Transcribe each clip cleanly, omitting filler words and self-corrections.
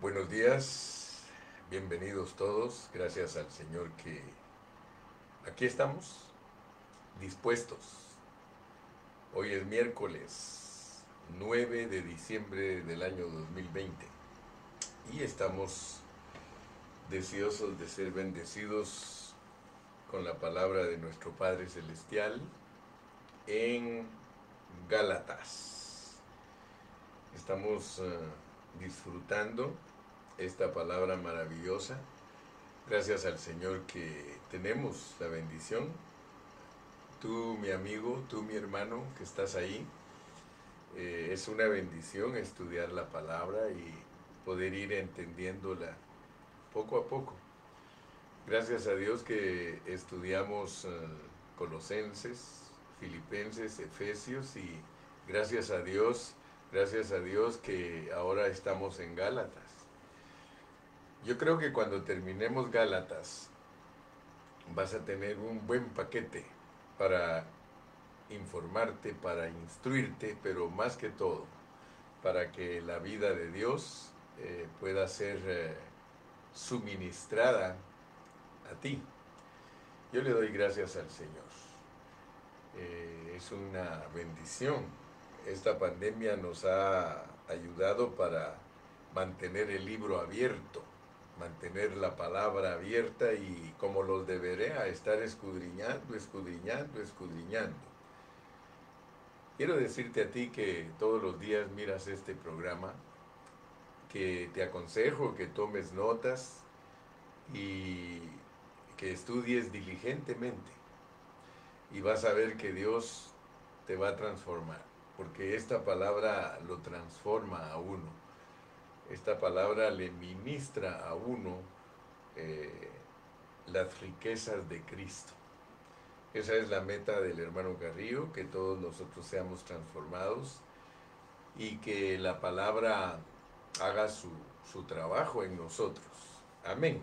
Buenos días, bienvenidos todos, gracias al Señor que aquí estamos, dispuestos. Hoy es miércoles 9 de diciembre del año 2020 y estamos deseosos de ser bendecidos con la palabra de nuestro Padre Celestial en Gálatas. Estamos disfrutando esta palabra maravillosa. Gracias al Señor que tenemos la bendición. Tú, mi amigo, tú, mi hermano, que estás ahí, es una bendición estudiar la palabra y poder ir entendiéndola poco a poco. Gracias a Dios que estudiamos Colosenses, Filipenses, Efesios y gracias a Dios que ahora estamos en Gálatas. Yo creo que cuando terminemos Gálatas vas a tener un buen paquete para informarte, para instruirte, pero más que todo, para que la vida de Dios pueda ser suministrada a ti. Yo le doy gracias al Señor. Es una bendición. Esta pandemia nos ha ayudado para mantener el libro abierto, mantener la palabra abierta y como los deberé a estar escudriñando, escudriñando, escudriñando. Quiero decirte a ti que todos los días miras este programa, que te aconsejo que tomes notas y que estudies diligentemente y vas a ver que Dios te va a transformar, porque esta palabra lo transforma a uno. Esta palabra le ministra a uno las riquezas de Cristo. Esa es la meta del hermano Carrillo, que todos nosotros seamos transformados y que la palabra haga su trabajo en nosotros. Amén.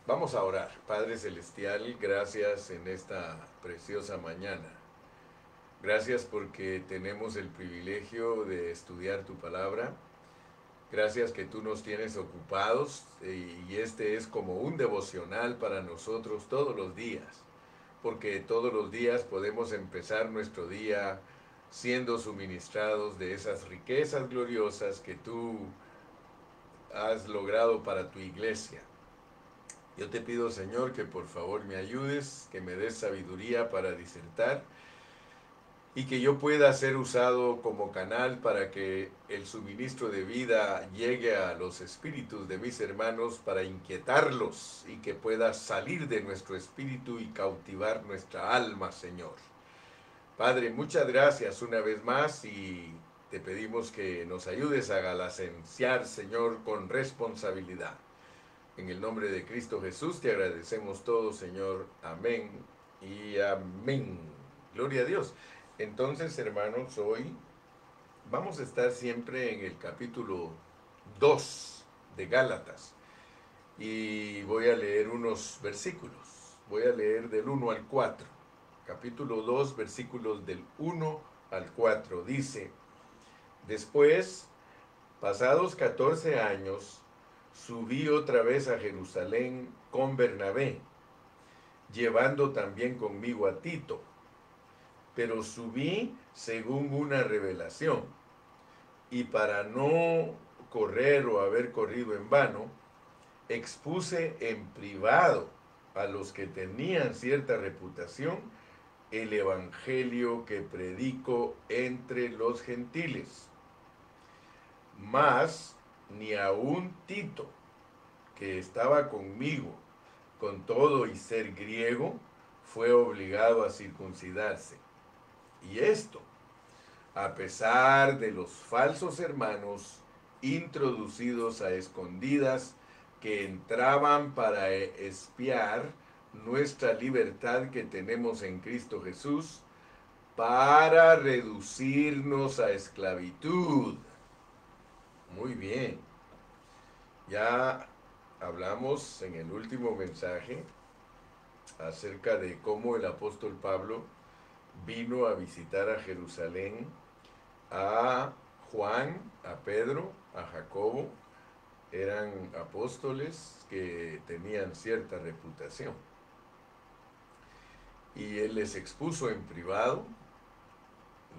Vamos a orar. Padre Celestial, gracias en esta preciosa mañana. Gracias porque tenemos el privilegio de estudiar tu palabra. Gracias que tú nos tienes ocupados y este es como un devocional para nosotros todos los días, porque todos los días podemos empezar nuestro día siendo suministrados de esas riquezas gloriosas que tú has logrado para tu iglesia. Yo te pido, Señor, que por favor me ayudes, que me des sabiduría para disertar y que yo pueda ser usado como canal para que el suministro de vida llegue a los espíritus de mis hermanos para inquietarlos y que pueda salir de nuestro espíritu y cautivar nuestra alma, Señor. Padre, muchas gracias una vez más y te pedimos que nos ayudes a galacenciar, Señor, con responsabilidad. En el nombre de Cristo Jesús te agradecemos todo, Señor. Amén y amén. Gloria a Dios. Entonces, hermanos, hoy vamos a estar siempre en el capítulo 2 de Gálatas y voy a leer unos versículos. Voy a leer del 1 al 4. Capítulo 2, versículos del 1 al 4. Dice: Después, pasados 14 años, subí otra vez a Jerusalén con Bernabé, llevando también conmigo a Tito. Pero subí según una revelación, y para no correr o haber corrido en vano, expuse en privado a los que tenían cierta reputación el evangelio que predico entre los gentiles. Mas ni aun Tito, que estaba conmigo, con todo y ser griego, fue obligado a circuncidarse. Y esto, a pesar de los falsos hermanos introducidos a escondidas que entraban para espiar nuestra libertad que tenemos en Cristo Jesús, para reducirnos a esclavitud. Muy bien. Ya hablamos en el último mensaje acerca de cómo el apóstol Pablo vino a visitar a Jerusalén a Juan, a Pedro, a Jacobo, eran apóstoles que tenían cierta reputación. Y él les expuso en privado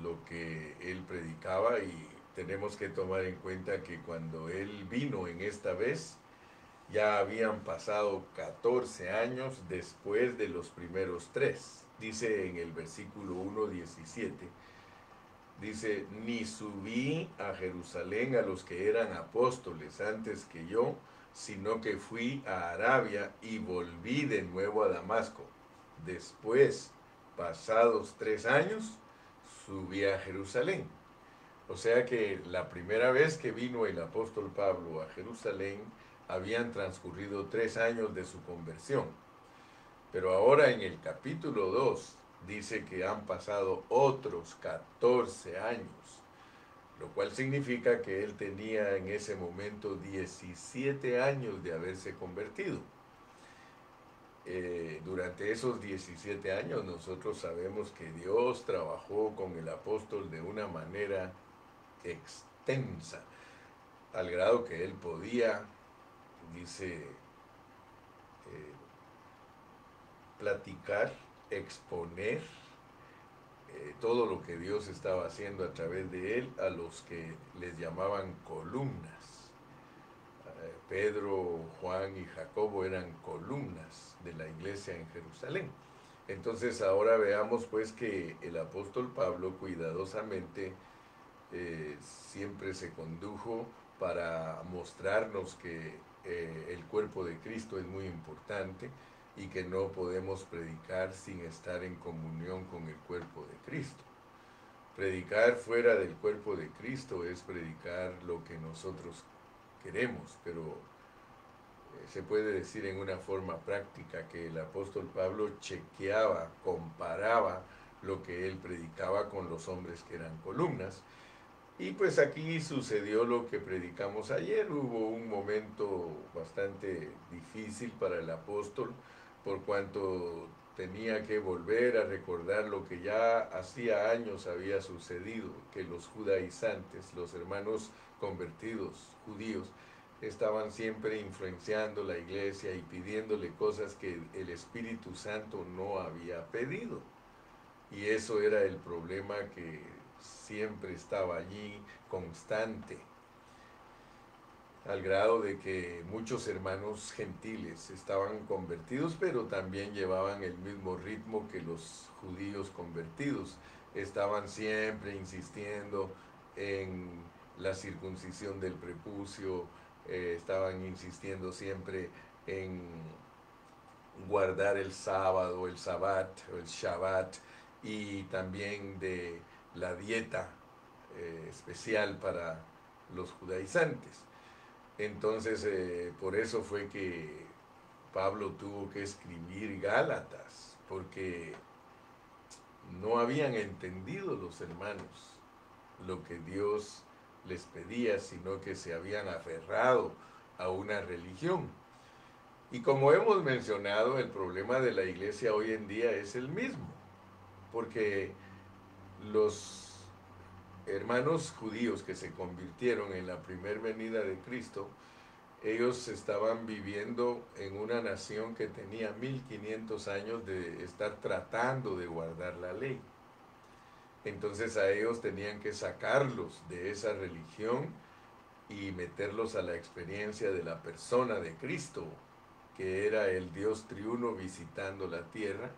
lo que él predicaba, y tenemos que tomar en cuenta que cuando él vino en esta vez, ya habían pasado 14 años después de los primeros 3. Dice en el versículo 1:17, dice, ni subí a Jerusalén a los que eran apóstoles antes que yo, sino que fui a Arabia y volví de nuevo a Damasco. Después, pasados 3 años, subí a Jerusalén. O sea que la primera vez que vino el apóstol Pablo a Jerusalén, habían transcurrido 3 años de su conversión. Pero ahora en el capítulo 2 dice que han pasado otros 14 años, lo cual significa que él tenía en ese momento 17 años de haberse convertido. Durante esos 17 años nosotros sabemos que Dios trabajó con el apóstol de una manera extensa, al grado que él podía, dice, platicar, exponer todo lo que Dios estaba haciendo a través de él a los que les llamaban columnas. Pedro, Juan y Jacobo eran columnas de la iglesia en Jerusalén. Entonces ahora veamos pues que el apóstol Pablo cuidadosamente siempre se condujo para mostrarnos que el cuerpo de Cristo es muy importante y que no podemos predicar sin estar en comunión con el cuerpo de Cristo. Predicar fuera del cuerpo de Cristo es predicar lo que nosotros queremos, pero se puede decir en una forma práctica que el apóstol Pablo chequeaba, comparaba lo que él predicaba con los hombres que eran columnas. Y pues aquí sucedió lo que predicamos ayer. Hubo un momento bastante difícil para el apóstol, por cuanto tenía que volver a recordar lo que ya hacía años había sucedido, que los judaizantes, los hermanos convertidos judíos, estaban siempre influenciando la iglesia y pidiéndole cosas que el Espíritu Santo no había pedido. Y eso era el problema que siempre estaba allí, constante, al grado de que muchos hermanos gentiles estaban convertidos, pero también llevaban el mismo ritmo que los judíos convertidos. Estaban siempre insistiendo en la circuncisión del prepucio, estaban insistiendo siempre en guardar el sábado, el sabbat, el shabbat, y también de la dieta especial para los judaizantes. Entonces, por eso fue que Pablo tuvo que escribir Gálatas, porque no habían entendido los hermanos lo que Dios les pedía, sino que se habían aferrado a una religión. Y como hemos mencionado, el problema de la iglesia hoy en día es el mismo, porque los hermanos judíos que se convirtieron en la primera venida de Cristo, ellos estaban viviendo en una nación que tenía 1500 años de estar tratando de guardar la ley. Entonces a ellos tenían que sacarlos de esa religión y meterlos a la experiencia de la persona de Cristo, que era el Dios triuno visitando la tierra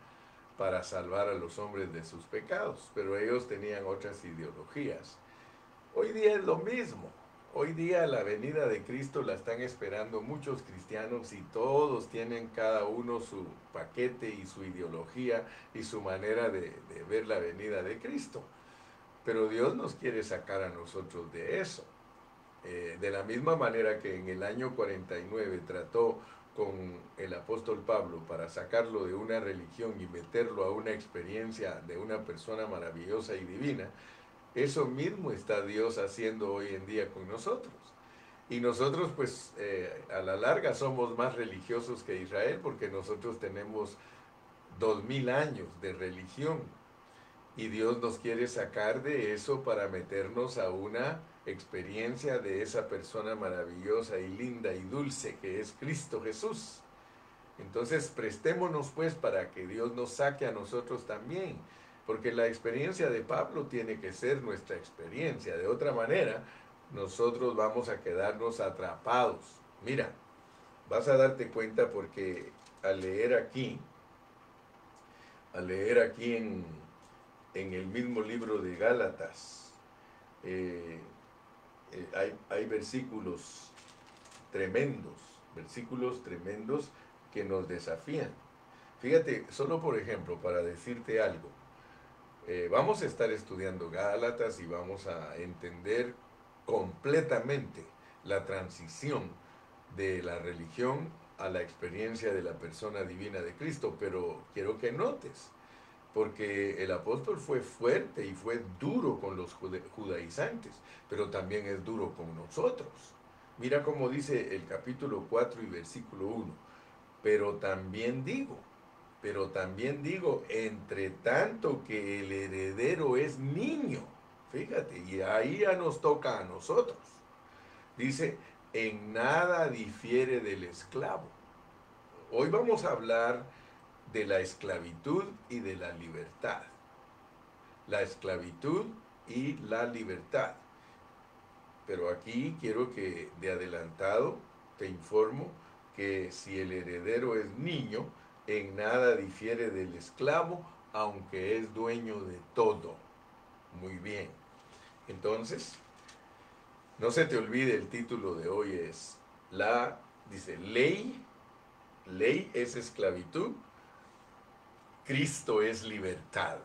para salvar a los hombres de sus pecados, pero ellos tenían otras ideologías. Hoy día es lo mismo. Hoy día la venida de Cristo la están esperando muchos cristianos y todos tienen cada uno su paquete y su ideología y su manera de ver la venida de Cristo. Pero Dios nos quiere sacar a nosotros de eso. De la misma manera que en el año 49 trató con el apóstol Pablo para sacarlo de una religión y meterlo a una experiencia de una persona maravillosa y divina, eso mismo está Dios haciendo hoy en día con nosotros. Y nosotros pues a la larga somos más religiosos que Israel, porque nosotros tenemos 2000 años de religión y Dios nos quiere sacar de eso para meternos a una experiencia de esa persona maravillosa y linda y dulce que es Cristo Jesús. Entonces prestémonos pues para que Dios nos saque a nosotros también, porque la experiencia de Pablo tiene que ser nuestra experiencia. De otra manera, nosotros vamos a quedarnos atrapados. Mira, vas a darte cuenta porque al leer aquí en el mismo libro de Gálatas, eh, hay versículos tremendos que nos desafían. Fíjate, solo por ejemplo, para decirte algo, vamos a estar estudiando Gálatas y vamos a entender completamente la transición de la religión a la experiencia de la persona divina de Cristo, pero quiero que notes, porque el apóstol fue fuerte y fue duro con los judaizantes, pero también es duro con nosotros. Mira cómo dice el capítulo 4 y versículo 1, pero también digo, entre tanto que el heredero es niño, fíjate, y ahí ya nos toca a nosotros. Dice, en nada difiere del esclavo. Hoy vamos a hablar de la esclavitud y de la libertad. La esclavitud y la libertad. Pero aquí quiero que de adelantado te informo que si el heredero es niño, en nada difiere del esclavo, aunque es dueño de todo. Muy bien. Entonces, no se te olvide, el título de hoy es dice, ley es esclavitud, Cristo es libertad.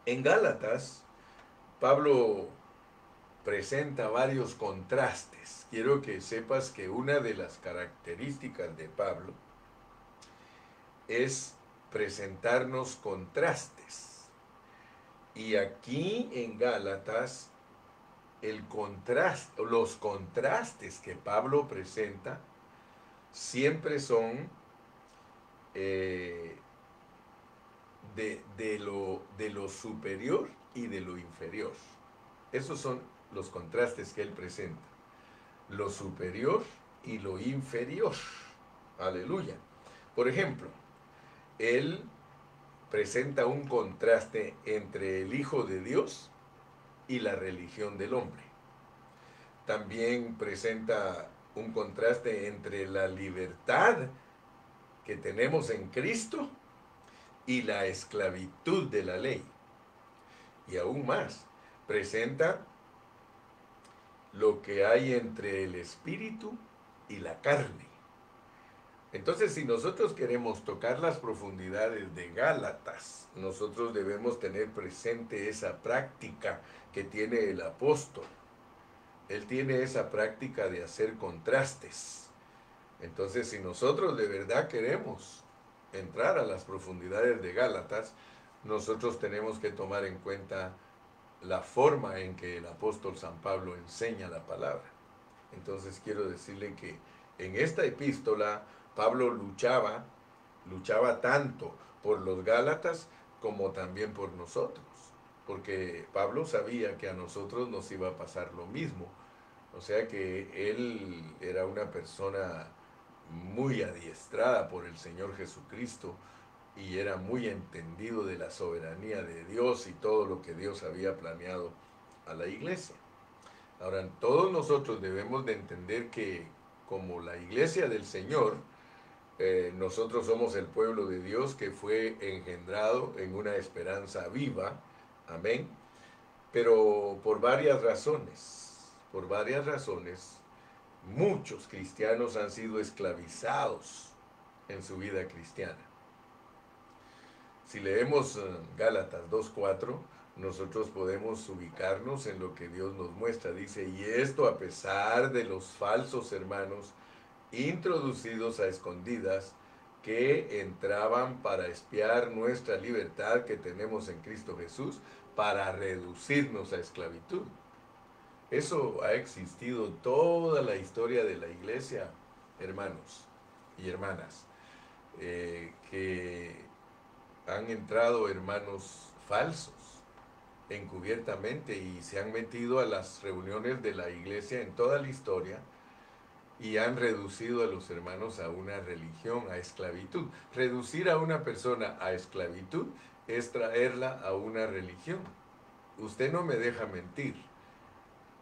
En Gálatas, Pablo presenta varios contrastes. Quiero que sepas que una de las características de Pablo es presentarnos contrastes. Y aquí en Gálatas, los contrastes que Pablo presenta siempre son de lo superior y de lo inferior. Esos son los contrastes que él presenta. Lo superior y lo inferior. Aleluya. Por ejemplo, él presenta un contraste entre el Hijo de Dios y la religión del hombre. También presenta un contraste entre la libertad que tenemos en Cristo y la esclavitud de la ley. Y aún más, presenta lo que hay entre el espíritu y la carne. Entonces, si nosotros queremos tocar las profundidades de Gálatas, nosotros debemos tener presente esa práctica que tiene el apóstol. Él tiene esa práctica de hacer contrastes. Entonces, si nosotros de verdad queremos entrar a las profundidades de Gálatas, nosotros tenemos que tomar en cuenta la forma en que el apóstol San Pablo enseña la palabra. Entonces quiero decirle que en esta epístola Pablo luchaba tanto por los Gálatas como también por nosotros, porque Pablo sabía que a nosotros nos iba a pasar lo mismo. O sea que él era una persona muy adiestrada por el Señor Jesucristo y era muy entendido de la soberanía de Dios y todo lo que Dios había planeado a la iglesia. Ahora, todos nosotros debemos de entender que como la iglesia del Señor, nosotros somos el pueblo de Dios que fue engendrado en una esperanza viva, amén, pero por varias razones, muchos cristianos han sido esclavizados en su vida cristiana. Si leemos Gálatas 2:4, nosotros podemos ubicarnos en lo que Dios nos muestra. Dice, y esto a pesar de los falsos hermanos introducidos a escondidas que entraban para espiar nuestra libertad que tenemos en Cristo Jesús, para reducirnos a esclavitud. Eso ha existido toda la historia de la iglesia, hermanos y hermanas, que han entrado hermanos falsos encubiertamente y se han metido a las reuniones de la iglesia en toda la historia y han reducido a los hermanos a una religión, a esclavitud. Reducir a una persona a esclavitud es traerla a una religión. Usted no me deja mentir.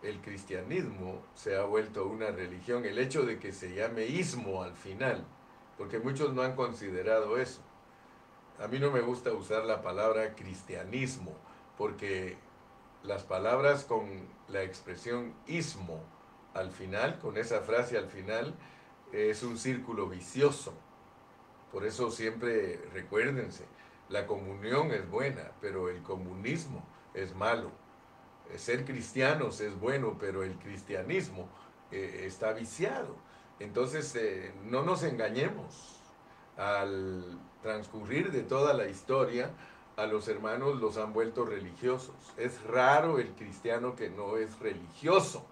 El cristianismo se ha vuelto una religión. El hecho de que se llame ismo al final, porque muchos no han considerado eso. A mí no me gusta usar la palabra cristianismo, porque las palabras con la expresión ismo al final, con esa frase al final, es un círculo vicioso. Por eso siempre recuérdense, la comunión es buena, pero el comunismo es malo. Ser cristianos es bueno, pero el cristianismo está viciado. Entonces, no nos engañemos. Al transcurrir de toda la historia, a los hermanos los han vuelto religiosos. Es raro el cristiano que no es religioso.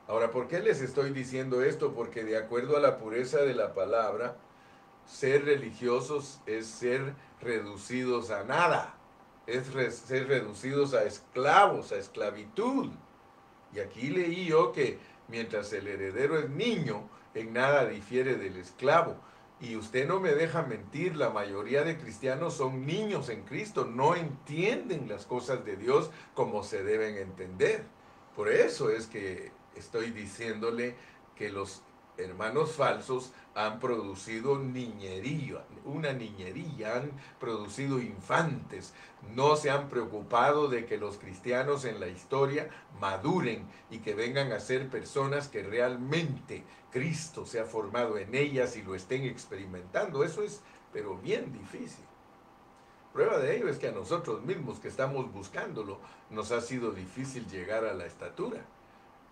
Ahora, ¿por qué les estoy diciendo esto? Porque de acuerdo a la pureza de la palabra, ser religiosos es ser reducidos a nada. Es ser reducidos a esclavos, a esclavitud. Y aquí leí yo que mientras el heredero es niño, en nada difiere del esclavo. Y usted no me deja mentir, la mayoría de cristianos son niños en Cristo, no entienden las cosas de Dios como se deben entender. Por eso es que estoy diciéndole que los hermanos falsos han producido niñería, una niñería, han producido infantes, no se han preocupado de que los cristianos en la historia maduren y que vengan a ser personas que realmente Cristo se ha formado en ellas y lo estén experimentando. Eso es, pero bien difícil. Prueba de ello es que a nosotros mismos que estamos buscándolo, nos ha sido difícil llegar a la estatura.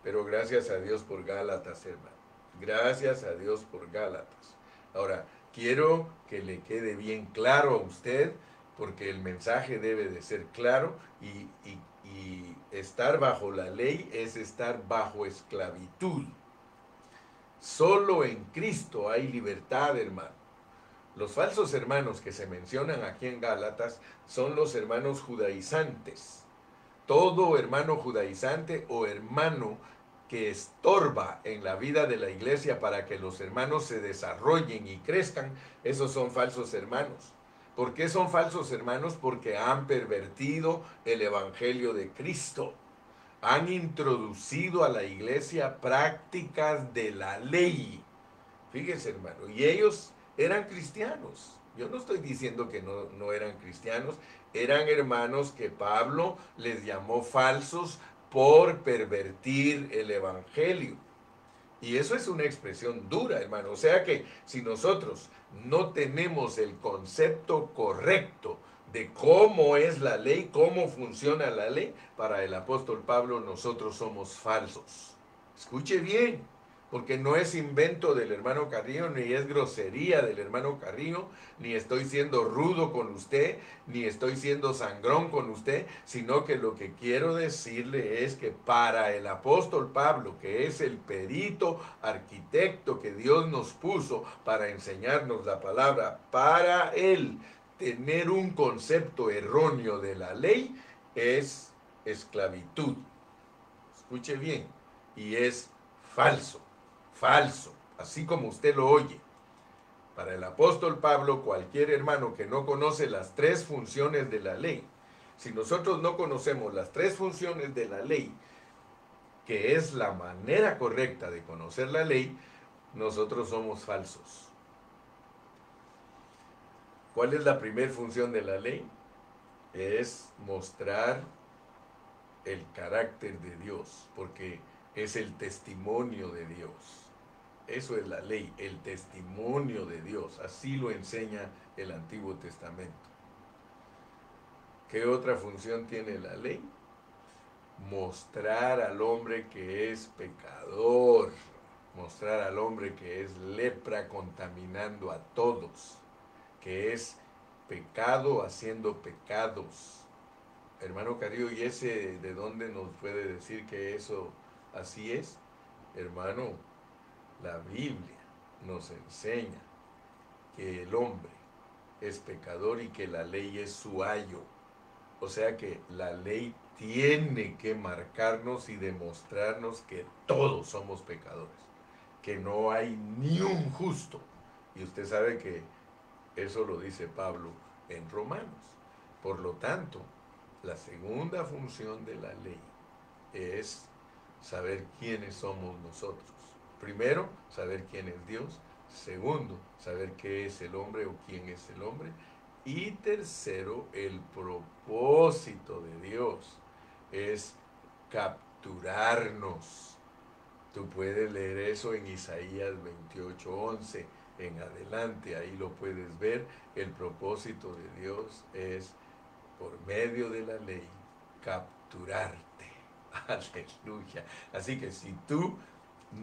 Pero gracias a Dios por Gálatas, hermano. Gracias a Dios por Gálatas. Ahora, quiero que le quede bien claro a usted, porque el mensaje debe de ser claro y estar bajo la ley es estar bajo esclavitud. Solo en Cristo hay libertad, hermano. Los falsos hermanos que se mencionan aquí en Gálatas son los hermanos judaizantes. Todo hermano judaizante o hermano que estorba en la vida de la iglesia para que los hermanos se desarrollen y crezcan, esos son falsos hermanos. ¿Por qué son falsos hermanos? Porque han pervertido el evangelio de Cristo. Han introducido a la iglesia prácticas de la ley. Fíjense, hermano, y ellos eran cristianos. Yo no estoy diciendo que no eran cristianos, eran hermanos que Pablo les llamó falsos por pervertir el evangelio. Y eso es una expresión dura, hermano. O sea que si nosotros no tenemos el concepto correcto de cómo es la ley, cómo funciona la ley, para el apóstol Pablo nosotros somos falsos. Escuche bien, porque no es invento del hermano Carrillo, ni es grosería del hermano Carrillo, ni estoy siendo rudo con usted, ni estoy siendo sangrón con usted, sino que lo que quiero decirle es que para el apóstol Pablo, que es el perito arquitecto que Dios nos puso para enseñarnos la palabra, para él tener un concepto erróneo de la ley es esclavitud. Escuche bien, y es falso. Falso, así como usted lo oye. Para el apóstol Pablo, cualquier hermano que no conoce las tres funciones de la ley, si nosotros no conocemos las tres funciones de la ley, que es la manera correcta de conocer la ley, nosotros somos falsos. ¿Cuál es la primera función de la ley? Es mostrar el carácter de Dios, porque es el testimonio de Dios. Eso es la ley, el testimonio de Dios. Así lo enseña el Antiguo Testamento. ¿Qué otra función tiene la ley? Mostrar al hombre que es pecador. Mostrar al hombre que es lepra contaminando a todos. Que es pecado haciendo pecados. Hermano Carrillo, ¿y ese de dónde nos puede decir que eso así es? Hermano, la Biblia nos enseña que el hombre es pecador y que la ley es su ayo. O sea que la ley tiene que marcarnos y demostrarnos que todos somos pecadores, que no hay ni un justo. Y usted sabe que eso lo dice Pablo en Romanos. Por lo tanto, la segunda función de la ley es saber quiénes somos nosotros. Primero, saber quién es Dios. Segundo, saber qué es el hombre o quién es el hombre. Y tercero, el propósito de Dios es capturarnos. Tú puedes leer eso en Isaías 28:11 en adelante, ahí lo puedes ver. El propósito de Dios es, por medio de la ley, capturarte. Aleluya. Así que si tú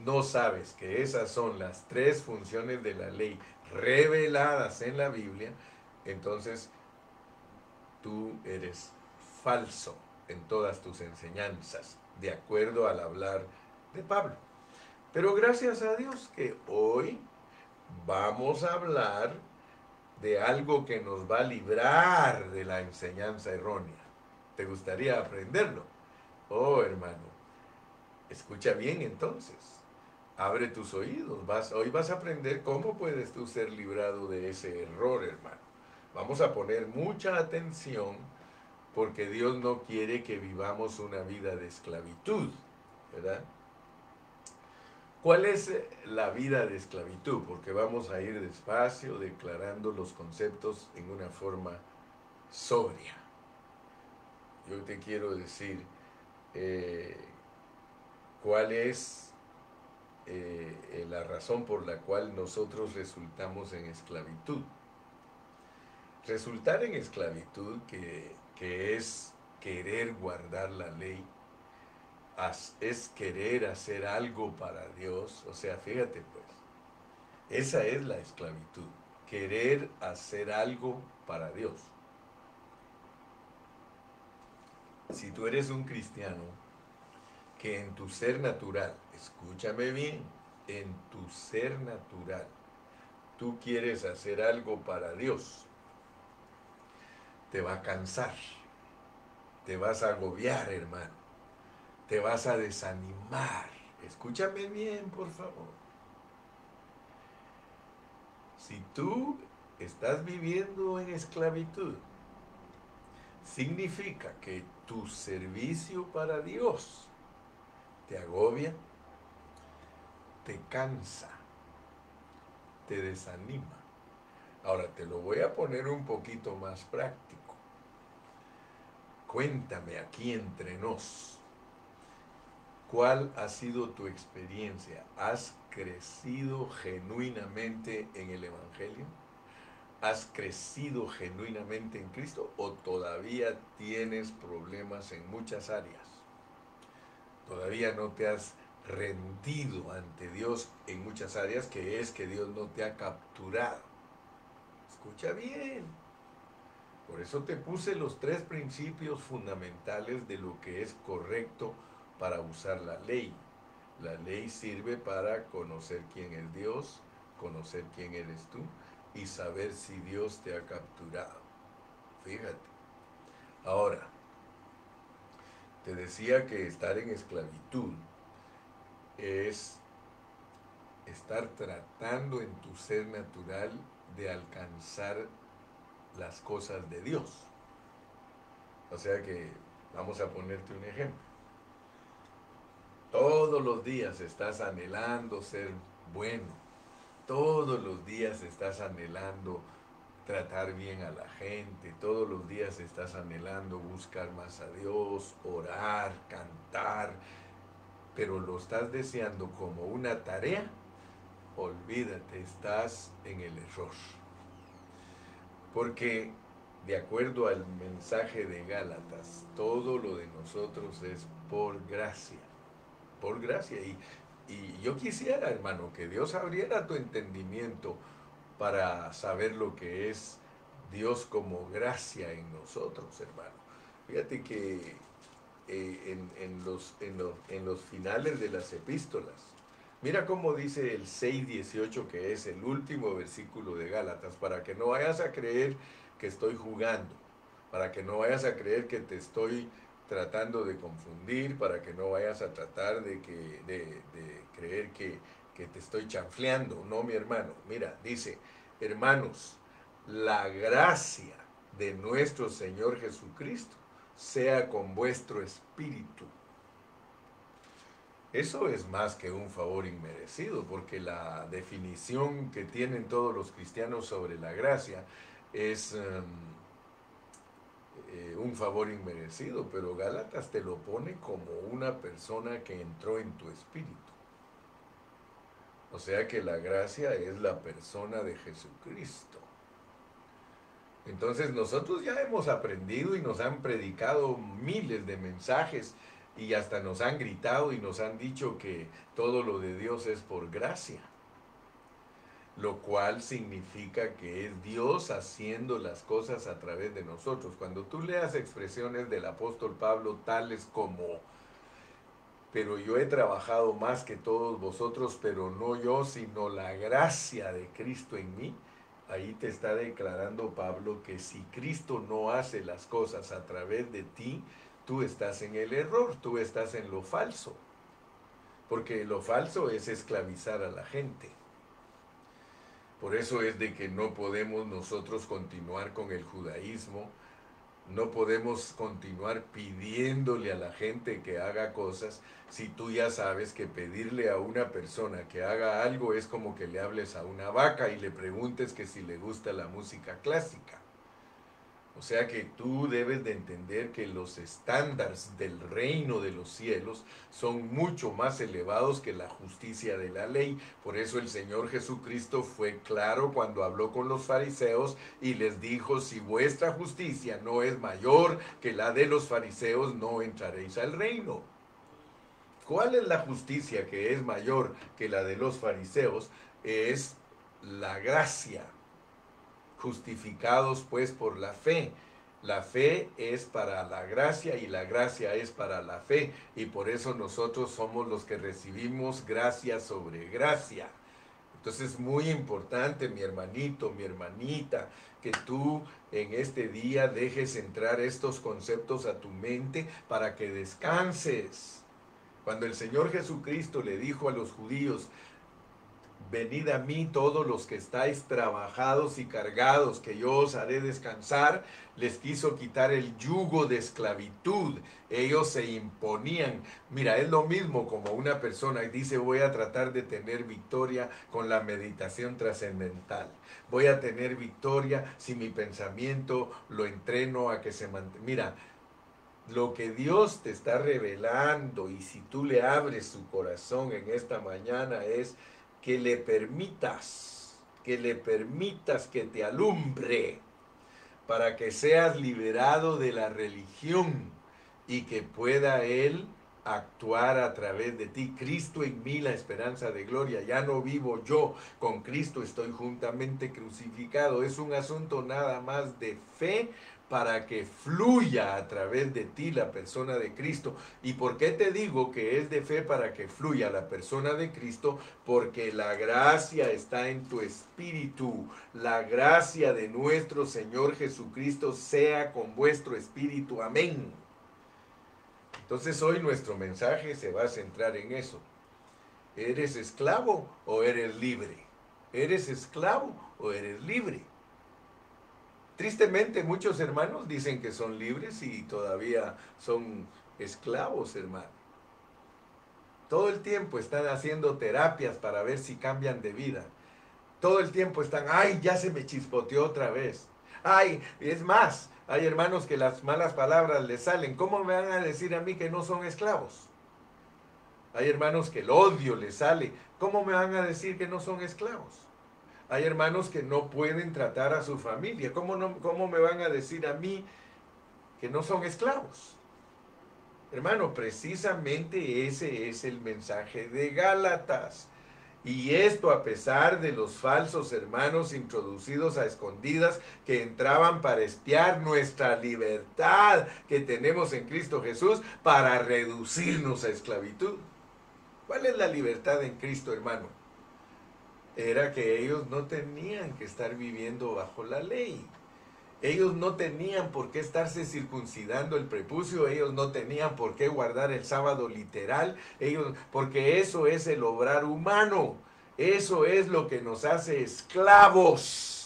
no sabes que esas son las tres funciones de la ley reveladas en la Biblia, entonces tú eres falso en todas tus enseñanzas, de acuerdo al hablar de Pablo. Pero gracias a Dios que hoy vamos a hablar de algo que nos va a librar de la enseñanza errónea. ¿Te gustaría aprenderlo? Oh, hermano, escucha bien entonces. Abre tus oídos. Hoy vas a aprender cómo puedes tú ser librado de ese error, hermano. Vamos a poner mucha atención porque Dios no quiere que vivamos una vida de esclavitud, ¿verdad? ¿Cuál es la vida de esclavitud? Porque vamos a ir despacio declarando los conceptos en una forma sobria. Yo te quiero decir cuál es la razón por la cual nosotros resultamos en esclavitud. Resultar en esclavitud, que es querer guardar la ley, es querer hacer algo para Dios. O sea, fíjate pues, esa es la esclavitud, querer hacer algo para Dios. Si tú eres un cristiano que en tu ser natural, escúchame bien, en tu ser natural, tú quieres hacer algo para Dios, te va a cansar, te vas a agobiar, hermano, te vas a desanimar. Escúchame bien, por favor. Si tú estás viviendo en esclavitud, significa que tu servicio para Dios te agobia, te cansa, te desanima. Ahora te lo voy a poner un poquito más práctico. Cuéntame aquí entre nos, ¿cuál ha sido tu experiencia? ¿Has crecido genuinamente en el Evangelio? ¿Has crecido genuinamente en Cristo o todavía tienes problemas en muchas áreas? Todavía no te has rendido ante Dios en muchas áreas, que es que Dios no te ha capturado. Escucha bien. Por eso te puse los tres principios fundamentales de lo que es correcto para usar la ley. La ley sirve para conocer quién es Dios, conocer quién eres tú y saber si Dios te ha capturado. Fíjate. Ahora, te decía que estar en esclavitud es estar tratando en tu ser natural de alcanzar las cosas de Dios. O sea que, vamos a ponerte un ejemplo. Todos los días estás anhelando ser bueno. Todos los días estás anhelando tratar bien a la gente. Todos los días estás anhelando buscar más a Dios, orar, cantar. Pero lo estás deseando como una tarea. Olvídate, estás en el error. Porque de acuerdo al mensaje de Gálatas, todo lo de nosotros es por gracia. Por gracia. Y yo quisiera, hermano, que Dios abriera tu entendimiento para saber lo que es Dios como gracia en nosotros, hermano. Fíjate que en los finales de las epístolas, mira cómo dice el 6:18, que es el último versículo de Gálatas, para que no vayas a creer que estoy jugando, para que no vayas a creer que te estoy tratando de confundir, para que no vayas a tratar de creer que te estoy chanfleando. No, mi hermano, mira, dice, hermanos, la gracia de nuestro Señor Jesucristo sea con vuestro espíritu. Eso es más que un favor inmerecido, porque la definición que tienen todos los cristianos sobre la gracia es un favor inmerecido, pero Gálatas te lo pone como una persona que entró en tu espíritu. O sea que la gracia es la persona de Jesucristo. Entonces nosotros ya hemos aprendido y nos han predicado miles de mensajes y hasta nos han gritado y nos han dicho que todo lo de Dios es por gracia, lo cual significa que es Dios haciendo las cosas a través de nosotros. Cuando tú leas expresiones del apóstol Pablo tales como, pero yo he trabajado más que todos vosotros, pero no yo, sino la gracia de Cristo en mí, ahí te está declarando Pablo que si Cristo no hace las cosas a través de ti, tú estás en el error, tú estás en lo falso. Porque lo falso es esclavizar a la gente. Por eso es de que no podemos nosotros continuar con el judaísmo, no podemos continuar pidiéndole a la gente que haga cosas si tú ya sabes que pedirle a una persona que haga algo es como que le hables a una vaca y le preguntes que si le gusta la música clásica. O sea que tú debes de entender que los estándares del reino de los cielos son mucho más elevados que la justicia de la ley. Por eso el Señor Jesucristo fue claro cuando habló con los fariseos y les dijo, si vuestra justicia no es mayor que la de los fariseos, no entraréis al reino. ¿Cuál es la justicia que es mayor que la de los fariseos? Es la gracia. Justificados pues por la fe. La fe es para la gracia y la gracia es para la fe. Y por eso nosotros somos los que recibimos gracia sobre gracia. Entonces es muy importante, mi hermanito, mi hermanita, que tú en este día dejes entrar estos conceptos a tu mente para que descanses. Cuando el Señor Jesucristo le dijo a los judíos, venid a mí todos los que estáis trabajados y cargados, que yo os haré descansar, les quiso quitar el yugo de esclavitud. Ellos se imponían. Mira, es lo mismo como una persona dice, voy a tratar de tener victoria con la meditación trascendental. Voy a tener victoria si mi pensamiento lo entreno a que se mantenga. Mira, lo que Dios te está revelando y si tú le abres su corazón en esta mañana es que le permitas que te alumbre para que seas liberado de la religión y que pueda Él actuar a través de ti. Cristo en mí, la esperanza de gloria. Ya no vivo yo, con Cristo estoy juntamente crucificado. Es un asunto nada más de fe para que fluya a través de ti la persona de Cristo. ¿Y por qué te digo que es de fe para que fluya la persona de Cristo? Porque la gracia está en tu espíritu. La gracia de nuestro Señor Jesucristo sea con vuestro espíritu. Amén. Entonces hoy nuestro mensaje se va a centrar en eso. ¿Eres esclavo o eres libre? ¿Eres esclavo o eres libre? Tristemente muchos hermanos dicen que son libres y todavía son esclavos, hermano. Todo el tiempo están haciendo terapias para ver si cambian de vida. Todo el tiempo están, ay, ya se me chispoteó otra vez. Ay, es más, hay hermanos que las malas palabras les salen. ¿Cómo me van a decir a mí que no son esclavos? Hay hermanos que el odio les sale. ¿Cómo me van a decir que no son esclavos? Hay hermanos que no pueden tratar a su familia. ¿Cómo me van a decir a mí que no son esclavos? Hermano, precisamente ese es el mensaje de Gálatas. Y esto a pesar de los falsos hermanos introducidos a escondidas que entraban para espiar nuestra libertad que tenemos en Cristo Jesús para reducirnos a esclavitud. ¿Cuál es la libertad en Cristo, hermano? Era que ellos no tenían que estar viviendo bajo la ley. Ellos no tenían por qué estarse circuncidando el prepucio, ellos no tenían por qué guardar el sábado literal, porque eso es el obrar humano, eso es lo que nos hace esclavos.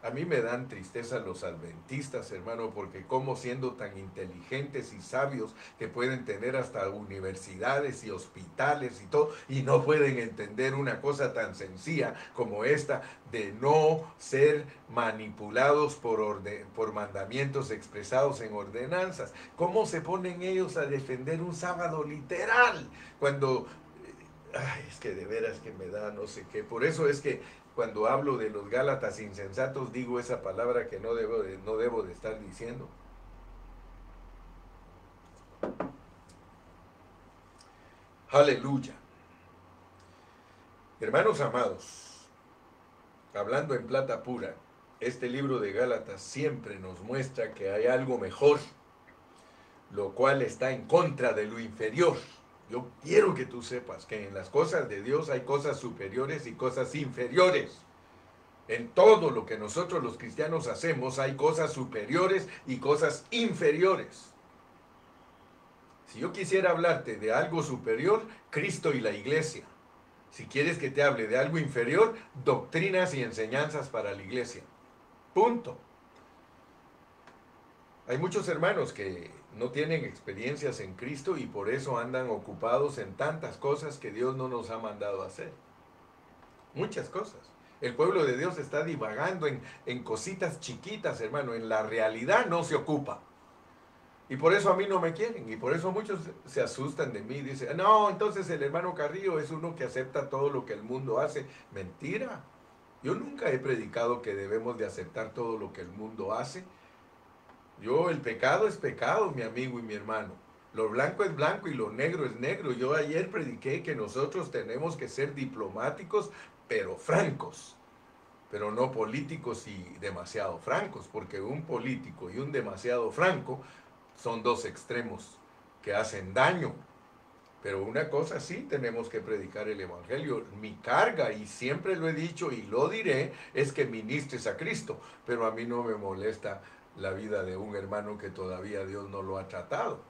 A mí me dan tristeza los adventistas, hermano, porque como siendo tan inteligentes y sabios que pueden tener hasta universidades y hospitales y todo, y no pueden entender una cosa tan sencilla como esta de no ser manipulados por mandamientos expresados en ordenanzas. ¿Cómo se ponen ellos a defender un sábado literal? Cuando, ay, es que de veras que me da no sé qué. Por eso es que cuando hablo de los Gálatas insensatos, digo esa palabra que no debo de estar diciendo. Aleluya. Hermanos amados, hablando en plata pura, este libro de Gálatas siempre nos muestra que hay algo mejor, lo cual está en contra de lo inferior. Yo quiero que tú sepas que en las cosas de Dios hay cosas superiores y cosas inferiores. En todo lo que nosotros los cristianos hacemos hay cosas superiores y cosas inferiores. Si yo quisiera hablarte de algo superior, Cristo y la iglesia. Si quieres que te hable de algo inferior, doctrinas y enseñanzas para la iglesia. Punto. Hay muchos hermanos que no tienen experiencias en Cristo y por eso andan ocupados en tantas cosas que Dios no nos ha mandado a hacer. Muchas cosas. El pueblo de Dios está divagando en cositas chiquitas, hermano. En la realidad no se ocupa. Y por eso a mí no me quieren. Y por eso muchos se asustan de mí. Y dicen, no, entonces el hermano Carrillo es uno que acepta todo lo que el mundo hace. Mentira. Yo nunca he predicado que debemos de aceptar todo lo que el mundo hace. El pecado es pecado, mi amigo y mi hermano. Lo blanco es blanco y lo negro es negro. Yo ayer prediqué que nosotros tenemos que ser diplomáticos, pero francos, pero no políticos y demasiado francos, porque un político y un demasiado franco son dos extremos que hacen daño. Pero una cosa sí tenemos que predicar el evangelio. Mi carga, y siempre lo he dicho y lo diré, es que ministres a Cristo, pero a mí no me molesta la vida de un hermano que todavía Dios no lo ha tratado.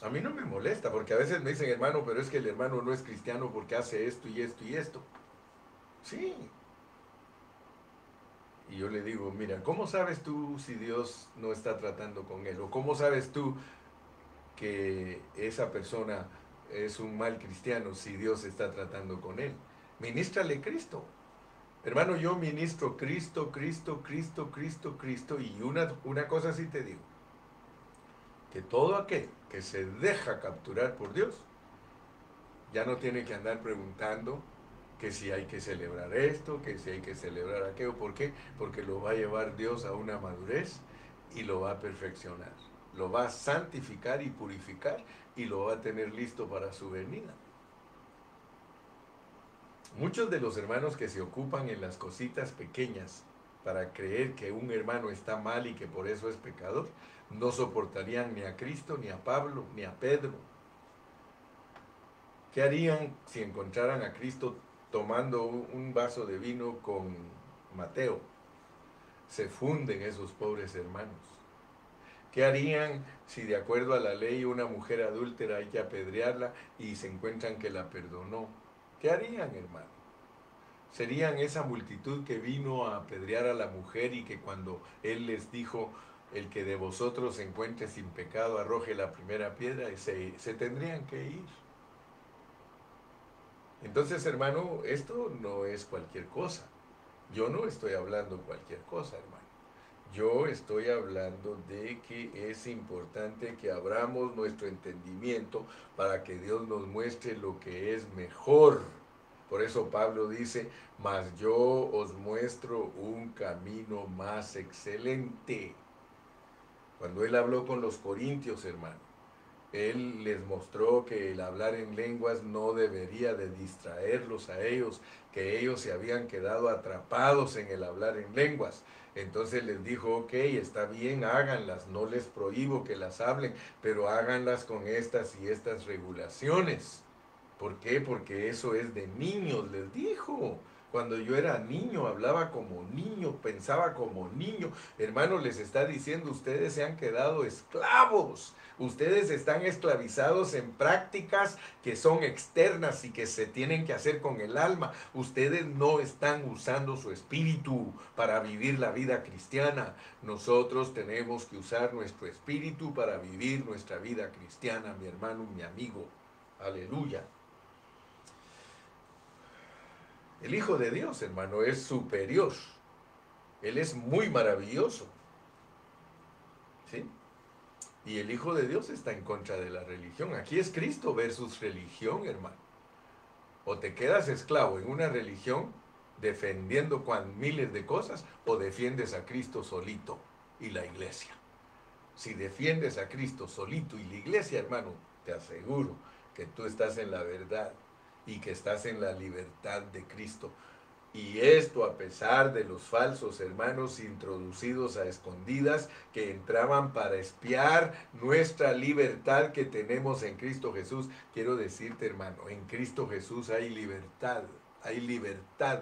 A mí no me molesta, porque a veces me dicen, hermano, pero es que el hermano no es cristiano porque hace esto y esto y esto. Sí. Y yo le digo, mira, ¿cómo sabes tú si Dios no está tratando con él? ¿O cómo sabes tú que esa persona es un mal cristiano si Dios está tratando con él? Ministrale Cristo. Hermano, yo ministro Cristo, Cristo, Cristo, Cristo, Cristo. Y una cosa sí te digo, que todo aquel que se deja capturar por Dios, ya no tiene que andar preguntando que si hay que celebrar esto, que si hay que celebrar aquello. ¿Por qué? Porque lo va a llevar Dios a una madurez y lo va a perfeccionar. Lo va a santificar y purificar y lo va a tener listo para su venida. Muchos de los hermanos que se ocupan en las cositas pequeñas para creer que un hermano está mal y que por eso es pecador, no soportarían ni a Cristo, ni a Pablo, ni a Pedro. ¿Qué harían si encontraran a Cristo tomando un vaso de vino con Mateo? Se funden esos pobres hermanos. ¿Qué harían si de acuerdo a la ley una mujer adúltera hay que apedrearla y se encuentran que la perdonó? ¿Qué harían, hermano? Serían esa multitud que vino a apedrear a la mujer y que cuando él les dijo, el que de vosotros se encuentre sin pecado arroje la primera piedra, y se tendrían que ir. Entonces, hermano, esto no es cualquier cosa. Yo no estoy hablando cualquier cosa, hermano. Yo estoy hablando de que es importante que abramos nuestro entendimiento para que Dios nos muestre lo que es mejor. Por eso Pablo dice, mas yo os muestro un camino más excelente. Cuando él habló con los corintios, hermano, él les mostró que el hablar en lenguas no debería de distraerlos a ellos, que ellos se habían quedado atrapados en el hablar en lenguas. Entonces les dijo, ok, está bien, háganlas, no les prohíbo que las hablen, pero háganlas con estas y estas regulaciones. ¿Por qué? Porque eso es de niños, les dijo. Cuando yo era niño, hablaba como niño, pensaba como niño. Hermano, les está diciendo, ustedes se han quedado esclavos. Ustedes están esclavizados en prácticas que son externas y que se tienen que hacer con el alma. Ustedes no están usando su espíritu para vivir la vida cristiana. Nosotros tenemos que usar nuestro espíritu para vivir nuestra vida cristiana, mi hermano, mi amigo. Aleluya. El Hijo de Dios, hermano, es superior. Él es muy maravilloso. ¿Sí? Y el Hijo de Dios está en contra de la religión. Aquí es Cristo versus religión, hermano. O te quedas esclavo en una religión defendiendo miles de cosas, o defiendes a Cristo solito y la iglesia. Si defiendes a Cristo solito y la iglesia, hermano, te aseguro que tú estás en la verdad y que estás en la libertad de Cristo. Y esto a pesar de los falsos hermanos introducidos a escondidas que entraban para espiar nuestra libertad que tenemos en Cristo Jesús. Quiero decirte, hermano, en Cristo Jesús hay libertad, hay libertad.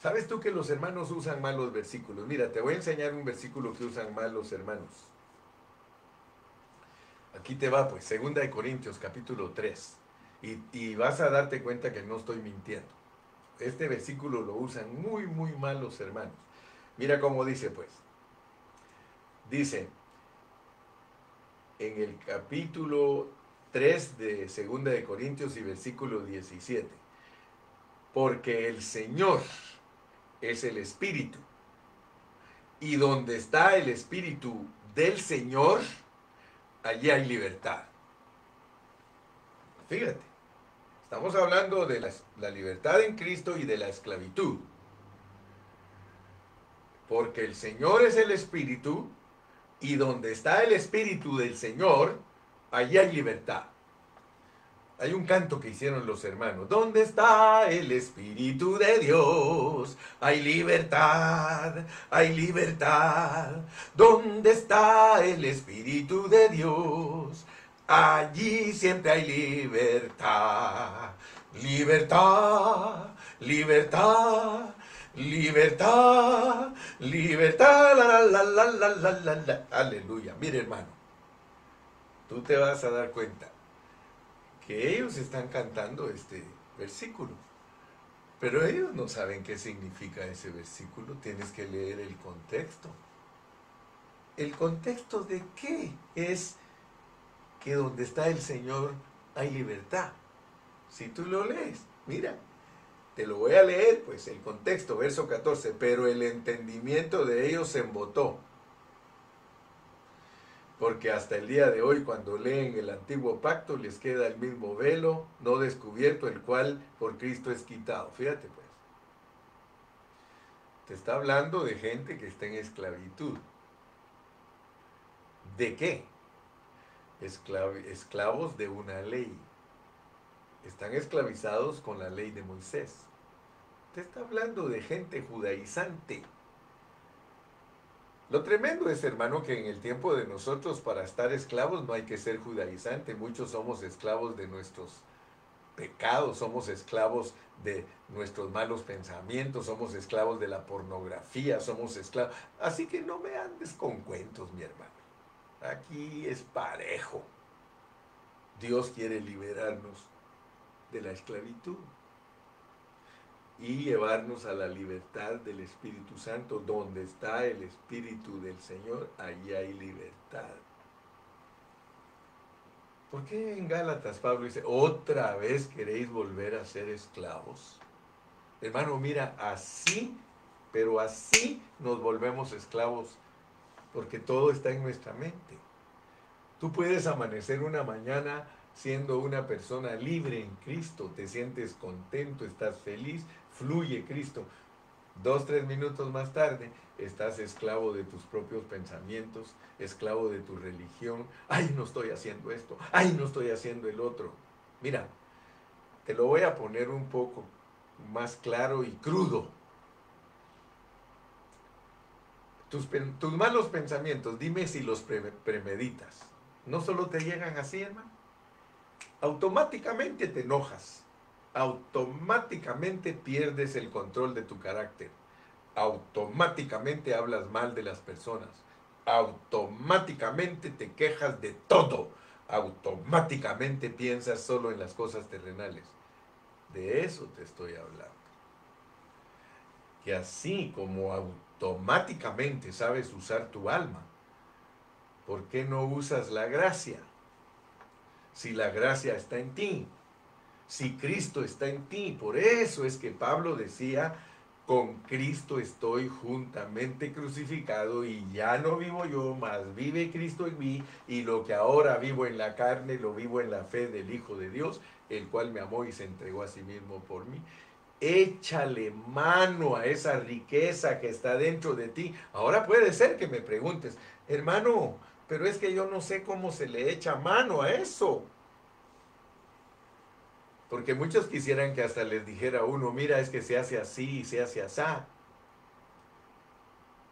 ¿Sabes tú que los hermanos usan mal los versículos? Mira, te voy a enseñar un versículo que usan mal los hermanos. Aquí te va, pues, 2 Corintios capítulo 3. Y vas a darte cuenta que no estoy mintiendo. Este versículo lo usan muy, muy mal los hermanos. Mira cómo dice, pues. Dice, en el capítulo 3 de 2 Corintios y versículo 17. Porque el Señor es el Espíritu. Y donde está el Espíritu del Señor, allí hay libertad. Fíjate. Estamos hablando de la libertad en Cristo y de la esclavitud. Porque el Señor es el Espíritu, y donde está el Espíritu del Señor, allí hay libertad. Hay un canto que hicieron los hermanos. ¿Dónde está el Espíritu de Dios? Hay libertad, hay libertad. ¿Dónde está el Espíritu de Dios? Allí siempre hay libertad, libertad, libertad, libertad, libertad, la. Aleluya. Mire, hermano, tú te vas a dar cuenta que ellos están cantando este versículo, pero ellos no saben qué significa ese versículo. Tienes que leer el contexto. ¿El contexto de qué? Es que donde está el Señor hay libertad. Si tú lo lees, mira, te lo voy a leer, pues el contexto, verso 14, pero el entendimiento de ellos se embotó, porque hasta el día de hoy cuando leen el antiguo pacto les queda el mismo velo no descubierto, el cual por Cristo es quitado. Fíjate pues, te está hablando de gente que está en esclavitud. ¿De qué? Esclavos de una ley. Están esclavizados con la ley de Moisés. Te está hablando de gente judaizante. Lo tremendo es, hermano, que en el tiempo de nosotros para estar esclavos no hay que ser judaizante. Muchos somos esclavos de nuestros pecados, somos esclavos de nuestros malos pensamientos, somos esclavos de la pornografía, somos esclavos. Así que no me andes con cuentos, mi hermano. Aquí es parejo. Dios quiere liberarnos de la esclavitud y llevarnos a la libertad del Espíritu Santo. Donde está el Espíritu del Señor, allí hay libertad. ¿Por qué en Gálatas Pablo dice, otra vez queréis volver a ser esclavos? Hermano, mira, así, pero así nos volvemos esclavos, porque todo está en nuestra mente. Tú puedes amanecer una mañana siendo una persona libre en Cristo, te sientes contento, estás feliz, fluye Cristo. 2, 3 minutos más tarde, estás esclavo de tus propios pensamientos, esclavo de tu religión. Ay, no estoy haciendo esto, ay, no estoy haciendo el otro. Mira, te lo voy a poner un poco más claro y crudo. Tus malos pensamientos, dime si los premeditas. ¿No solo te llegan así, hermano? Automáticamente te enojas. automáticamente pierdes el control de tu carácter. Automáticamente hablas mal de las personas. Automáticamente te quejas de todo. Automáticamente piensas solo en las cosas terrenales. De eso te estoy hablando. Que así como automáticamente sabes usar tu alma, ¿por qué no usas la gracia? Si la gracia está en ti, si Cristo está en ti. Por eso es que Pablo decía, con Cristo estoy juntamente crucificado y ya no vivo yo, mas vive Cristo en mí, y lo que ahora vivo en la carne, lo vivo en la fe del Hijo de Dios, el cual me amó y se entregó a sí mismo por mí. Échale mano a esa riqueza que está dentro de ti. Ahora puede ser que me preguntes, hermano, pero es que yo no sé cómo se le echa mano a eso. Porque muchos quisieran que hasta les dijera a uno, mira, es que se hace así y se hace asá.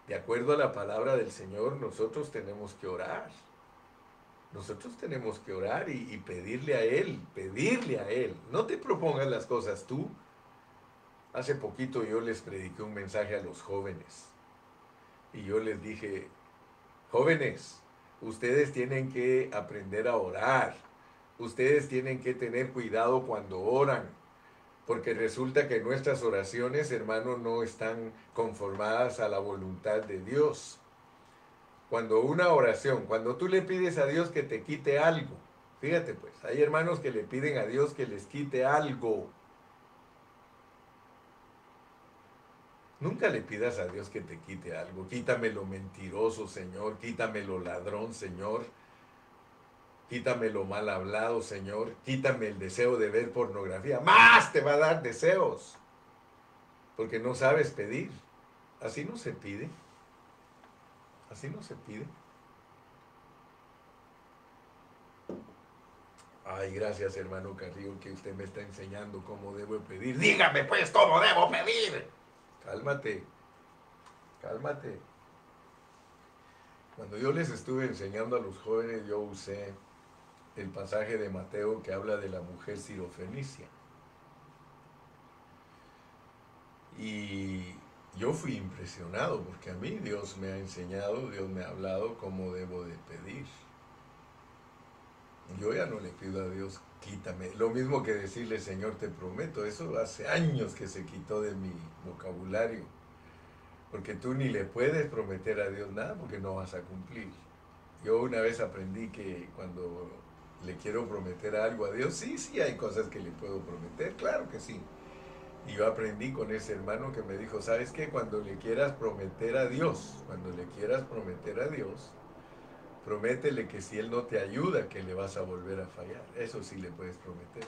De acuerdo a la palabra del Señor, nosotros tenemos que orar. Nosotros tenemos que orar y pedirle a Él, pedirle a Él. No te propongas las cosas tú. Hace poquito yo les prediqué un mensaje a los jóvenes. Y yo les dije, jóvenes, ustedes tienen que aprender a orar. Ustedes tienen que tener cuidado cuando oran. Porque resulta que nuestras oraciones, hermano, no están conformadas a la voluntad de Dios. Cuando una oración, cuando tú le pides a Dios que te quite algo, fíjate pues, hay hermanos que le piden a Dios que les quite algo. Nunca le pidas a Dios que te quite algo. Quítame lo mentiroso, Señor. Quítame lo ladrón, Señor. Quítame lo mal hablado, Señor. Quítame el deseo de ver pornografía. Más te va a dar deseos. Porque no sabes pedir. Así no se pide. Así no se pide. Ay, gracias, hermano Carrillo, que usted me está enseñando cómo debo pedir. Dígame pues cómo debo pedir. Cálmate. Cálmate. Cuando yo les estuve enseñando a los jóvenes, yo usé el pasaje de Mateo que habla de la mujer sirofenicia. Y yo fui impresionado porque a mí Dios me ha enseñado, Dios me ha hablado cómo debo de pedir. Yo ya no le pido a Dios, quítame. Lo mismo que decirle, Señor, te prometo. Eso hace años que se quitó de mi vocabulario. Porque tú ni le puedes prometer a Dios nada porque no vas a cumplir. Yo una vez aprendí que cuando le quiero prometer algo a Dios, sí hay cosas que le puedo prometer, claro que sí. Y yo aprendí con ese hermano que me dijo, ¿sabes qué? Cuando le quieras prometer a Dios, prométele que si Él no te ayuda, que le vas a volver a fallar. Eso sí le puedes prometer.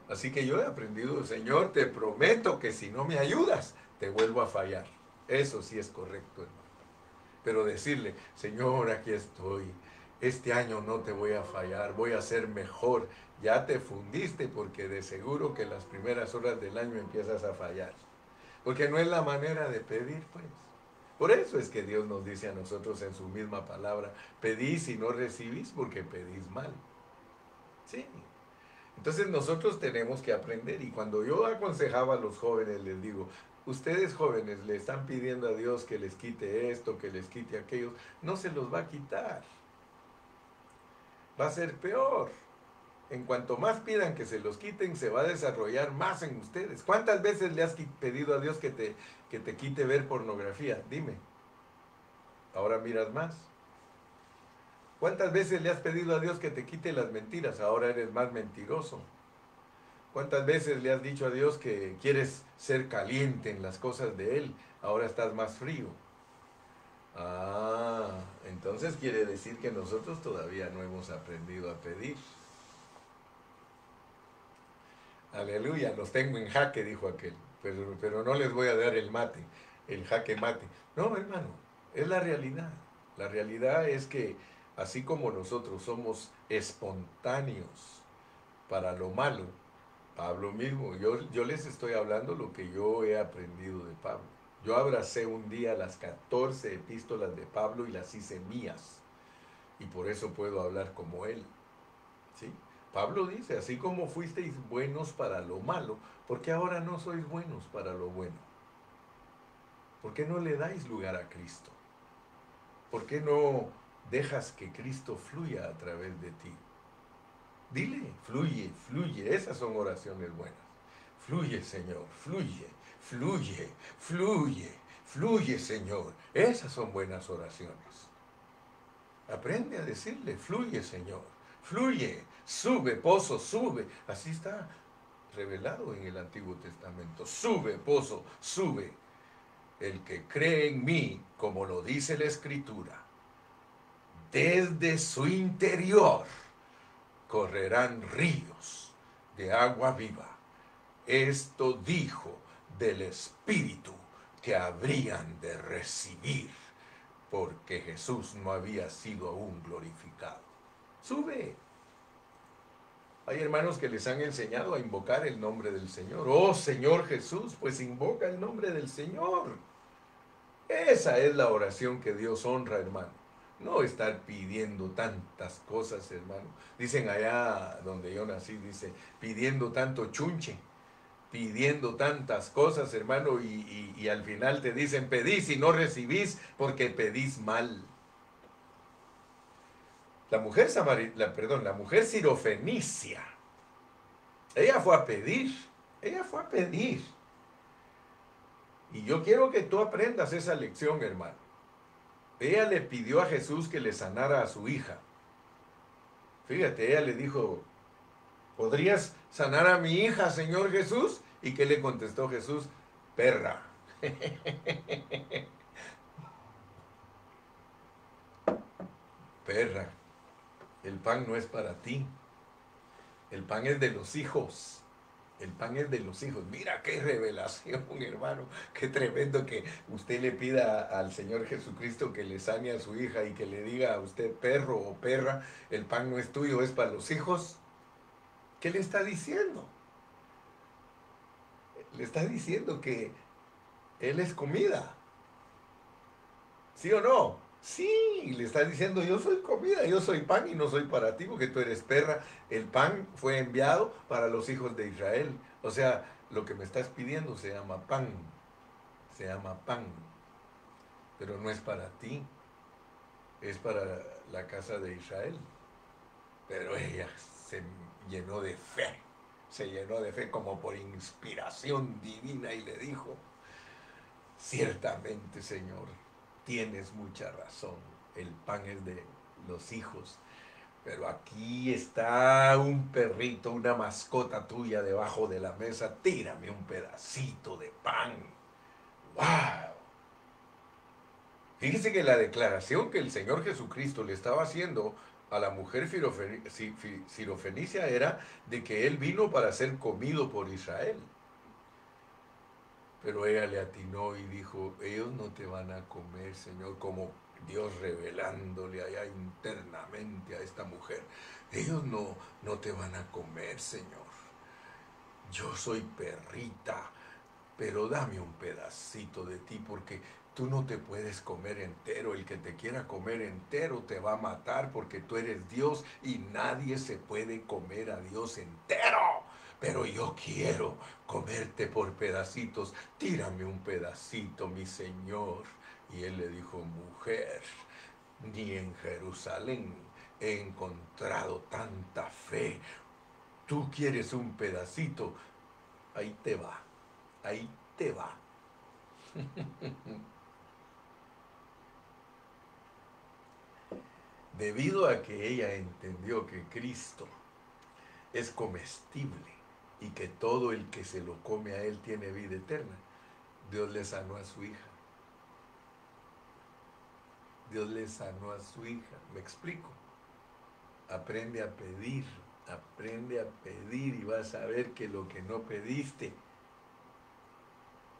Así que yo he aprendido, Señor, te prometo que si no me ayudas, te vuelvo a fallar. Eso sí es correcto, hermano. Pero decirle, Señor, aquí estoy. Este año no te voy a fallar, voy a ser mejor. Ya te fundiste porque de seguro que las primeras horas del año empiezas a fallar. Porque no es la manera de pedir, pues. Por eso es que Dios nos dice a nosotros en su misma palabra, pedís y no recibís porque pedís mal. Sí. Entonces nosotros tenemos que aprender, y cuando yo aconsejaba a los jóvenes les digo, ustedes jóvenes le están pidiendo a Dios que les quite esto, que les quite aquello, no se los va a quitar. Va a ser peor. En cuanto más pidan que se los quiten, se va a desarrollar más en ustedes. ¿Cuántas veces le has pedido a Dios que te quite ver pornografía? Dime. Ahora miras más. ¿Cuántas veces le has pedido a Dios que te quite las mentiras? Ahora eres más mentiroso. ¿Cuántas veces le has dicho a Dios que quieres ser caliente en las cosas de Él? Ahora estás más frío. Ah, entonces quiere decir que nosotros todavía no hemos aprendido a pedir. Aleluya, los tengo en jaque, dijo aquel. Pero no les voy a dar el jaque mate. No, hermano, es la realidad. La realidad es que así como nosotros somos espontáneos para lo malo, Pablo mismo, yo les estoy hablando lo que yo he aprendido de Pablo. Yo abracé un día las 14 epístolas de Pablo y las hice mías. Y por eso puedo hablar como él. ¿Sí? Pablo dice, así como fuisteis buenos para lo malo, ¿por qué ahora no sois buenos para lo bueno? ¿Por qué no le dais lugar a Cristo? ¿Por qué no dejas que Cristo fluya a través de ti? Dile, fluye, fluye. Esas son oraciones buenas. Fluye, Señor, fluye, fluye, fluye, fluye, Señor. Esas son buenas oraciones. Aprende a decirle, fluye, Señor, fluye, sube, pozo, sube. Así está revelado en el Antiguo Testamento. Sube, pozo, sube. El que cree en mí, como lo dice la Escritura, desde su interior correrán ríos de agua viva. Esto dijo del Espíritu que habrían de recibir, porque Jesús no había sido aún glorificado. Sube. Hay hermanos que les han enseñado a invocar el nombre del Señor. Oh Señor Jesús, pues invoca el nombre del Señor. Esa es la oración que Dios honra, hermano. No estar pidiendo tantas cosas, hermano. Dicen allá donde yo nací, dice, pidiendo tanto chunche, pidiendo tantas cosas, hermano, y al final te dicen, pedís y no recibís porque pedís mal. La mujer sirofenicia, ella fue a pedir, ella fue a pedir. Y yo quiero que tú aprendas esa lección, hermano. Ella le pidió a Jesús que le sanara a su hija. Fíjate, ella le dijo, ¿podrías sanar a mi hija, Señor Jesús? ¿Y qué le contestó Jesús? Perra. Perra, el pan no es para ti. El pan es de los hijos. El pan es de los hijos. Mira qué revelación, hermano. Qué tremendo que usted le pida al Señor Jesucristo que le sane a su hija y que le diga a usted perro o perra, el pan no es tuyo, es para los hijos. ¿Qué le está diciendo? Le está diciendo que Él es comida. ¿Sí o no? Sí, le está diciendo, yo soy comida, yo soy pan y no soy para ti porque tú eres perra. El pan fue enviado para los hijos de Israel. O sea, lo que me estás pidiendo se llama pan. Se llama pan. Pero no es para ti. Es para la casa de Israel. Pero ella se llenó de fe. Se llenó de fe como por inspiración divina y le dijo, ciertamente, Señor, tienes mucha razón. El pan es de los hijos. Pero aquí está un perrito, una mascota tuya debajo de la mesa. Tírame un pedacito de pan. ¡Wow! Fíjese que la declaración que el Señor Jesucristo le estaba haciendo a la mujer sirofenicia era de que Él vino para ser comido por Israel. Pero ella le atinó y dijo, ellos no te van a comer, Señor, como Dios revelándole allá internamente a esta mujer. Ellos no te van a comer, Señor. Yo soy perrita, pero dame un pedacito de ti porque tú no te puedes comer entero. El que te quiera comer entero te va a matar porque tú eres Dios y nadie se puede comer a Dios entero. Pero yo quiero comerte por pedacitos. Tírame un pedacito, mi Señor. Y él le dijo, mujer, ni en Jerusalén he encontrado tanta fe. Tú quieres un pedacito, ahí te va, ahí te va. Debido a que ella entendió que Cristo es comestible y que todo el que se lo come a Él tiene vida eterna, Dios le sanó a su hija. Dios le sanó a su hija. ¿Me explico? Aprende a pedir y vas a ver que lo que no pediste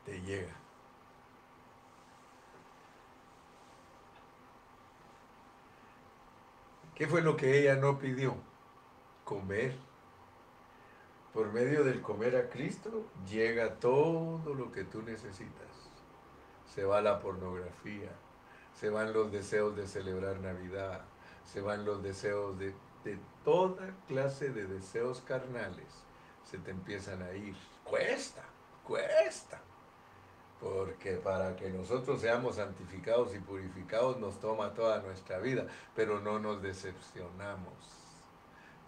te llega. ¿Qué fue lo que ella no pidió? Comer. Por medio del comer a Cristo llega todo lo que tú necesitas. Se va la pornografía, se van los deseos de celebrar Navidad, se van los deseos de de toda clase de deseos carnales se te empiezan a ir. Cuesta, cuesta. Porque para que nosotros seamos santificados y purificados nos toma toda nuestra vida, pero no nos decepcionamos,